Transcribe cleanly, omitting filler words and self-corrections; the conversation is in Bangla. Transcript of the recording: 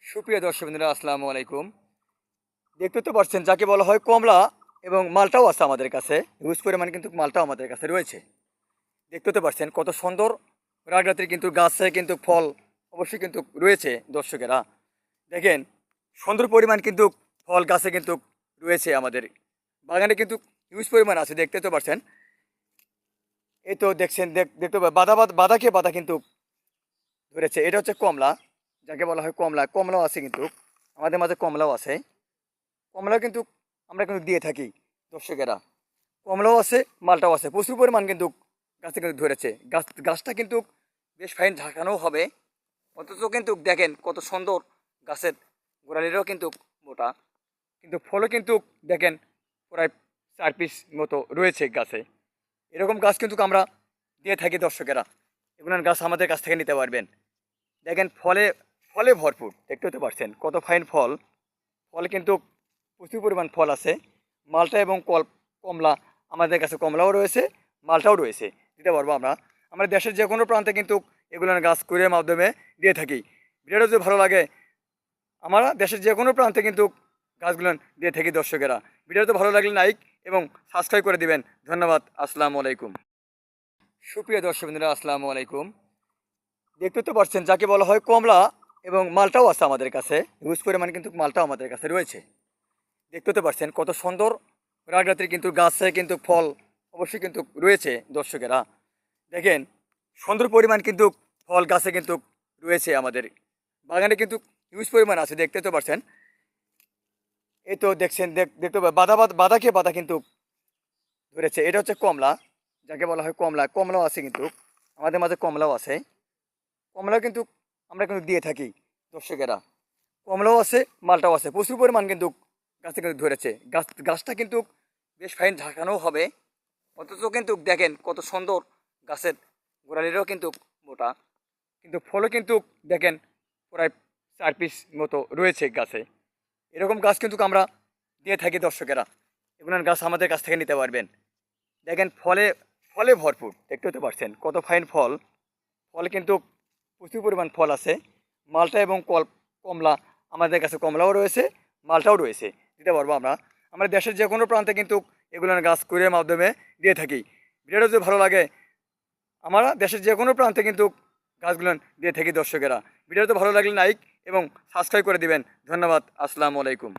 সুপ্রিয় দর্শকবৃন্দরা, আসসালামু আলাইকুম। দেখতে তো পাচ্ছেন যাকে বলা হয় কমলা, এবং মালটাও আছে আমাদের কাছে। হিউজ পরিমাণ কিন্তু মালটাও আমাদের কাছে রয়েছে। দেখতে তো পাচ্ছেন কত সুন্দর রাগরাতির কিন্তু গাছে কিন্তু ফল অবশ্যই কিন্তু রয়েছে দর্শকেরা। দেখেন সুন্দর পরিমাণ কিন্তু ফল গাছে কিন্তু রয়েছে আমাদের বাগানে, কিন্তু হিউজ পরিমাণ আছে। দেখতে তো পাচ্ছেন, এই তো দেখছেন, দেখতে বাধা বাধা খেয়ে বাধা কিন্তু ধরেছে। এটা হচ্ছে কমলা, যাকে বলা হয় কমলা। কমলাও আছে কিন্তু আমাদের মাঝে, কমলাও আছে। কমলাও কিন্তু আমরা কিন্তু দিয়ে থাকি দর্শকেরা। কমলাও আছে, মালটাও আছে, প্রচুর পরিমাণ কিন্তু গাছে কিন্তু ধরেছে। গাছটা কিন্তু বেশ ফাইন ঝাঁকানো হবে, অথচ কিন্তু দেখেন কত সুন্দর গাছের গোড়ালিরও কিন্তু মোটা, কিন্তু ফলও কিন্তু দেখেন প্রায় 4 পিস মতো রয়েছে গাছে। এরকম গাছ কিন্তু আমরা দিয়ে থাকি দর্শকেরা। এগুলোর গাছ আমাদের কাছ থেকে নিতে পারবেন। দেখেন ফলে ফলে ভরপুর, দেখতে হতে পারছেন কত ফাইন ফল। ফল কিন্তু প্রচুর পরিমাণ ফল আছে। মালটা এবং কমলা আমাদের কাছে, কমলাও রয়েছে, মালটাও রয়েছে, দিতে পারবো আমরা। আমরা দেশের যে কোনো প্রান্তে কিন্তু এগুলোর গাছ কুরিয়ার মাধ্যমে দিয়ে থাকি। ভিডিওটা যদি ভালো লাগে, আমরা দেশের যে কোনো প্রান্তে কিন্তু গাছগুলো দিয়ে থাকি দর্শকেরা। ভিডিওটা ভালো লাগলে লাইক এবং সাবস্ক্রাইব করে দিবেন। ধন্যবাদ। আসসালামু আলাইকুম। সুপ্রিয় দর্শকবৃন্দরা, আসসালামু আলাইকুম। দেখতে তো পাচ্ছেন যাকে বলা হয় কমলা, এবং মালটাও আছে আমাদের কাছে। হিউজ পরিমাণ কিন্তু মালটাও আমাদের কাছে রয়েছে। দেখতে তো পাচ্ছেন কত সুন্দর রাগরাতির কিন্তু গাছে কিন্তু ফল অবশ্যই কিন্তু রয়েছে দর্শকেরা। দেখেন সুন্দর পরিমাণ কিন্তু ফল গাছে কিন্তু রয়েছে আমাদের বাগানে, কিন্তু হিউজ পরিমাণ আছে। দেখতে তো পাচ্ছেন, এই তো দেখছেন, দেখতে বাধা খেয়ে বাধা কিন্তু ধরেছে। এটা হচ্ছে কমলা, যাকে বলা হয় কমলা। কমলাও আছে কিন্তু আমাদের মাঝে, কমলাও আছে। কমলাও কিন্তু আমরা কিন্তু দিয়ে থাকি দর্শকেরা। কমলাও আছে, মালটাও আছে, প্রচুর পরিমাণ কিন্তু গাছে কিন্তু ধরেছে। গাছটা কিন্তু বেশ ফাইন ঝাঁকানো হবে, অথচ কিন্তু দেখেন কত সুন্দর গাছের গোড়ালিরও কিন্তু মোটা, কিন্তু ফলও কিন্তু দেখেন প্রায় 4 পিস মতো রয়েছে গাছে। এরকম গাছ কিন্তু আমরা দিয়ে থাকি দর্শকেরা। এগুলোর গাছ আমাদের কাছ থেকে নিতে পারবেন। দেখেন ফলে ফলে ভরপুর, দেখতে হতে পারছেন কত ফাইন ফল। ফল কিন্তু প্রচুর পরিমাণ ফল আছে। মালটা এবং কমলা আমাদের কাছে, কমলাও রয়েছে, মালটাও রয়েছে, দিতে পারবো আমরা। আমরা দেশের যে কোনো প্রান্তে কিন্তু এগুলোর গাছ কুরিয়ার মাধ্যমে দিয়ে থাকি। ভিডিওটা যদি ভালো লাগে, আমরা দেশের যে কোনো প্রান্তে কিন্তু গাছগুলো দিয়ে থাকি দর্শকেরা। ভিডিওটা ভালো লাগলে লাইক এবং সাবস্ক্রাইব করে দিবেন। ধন্যবাদ। আসসালামু আলাইকুম।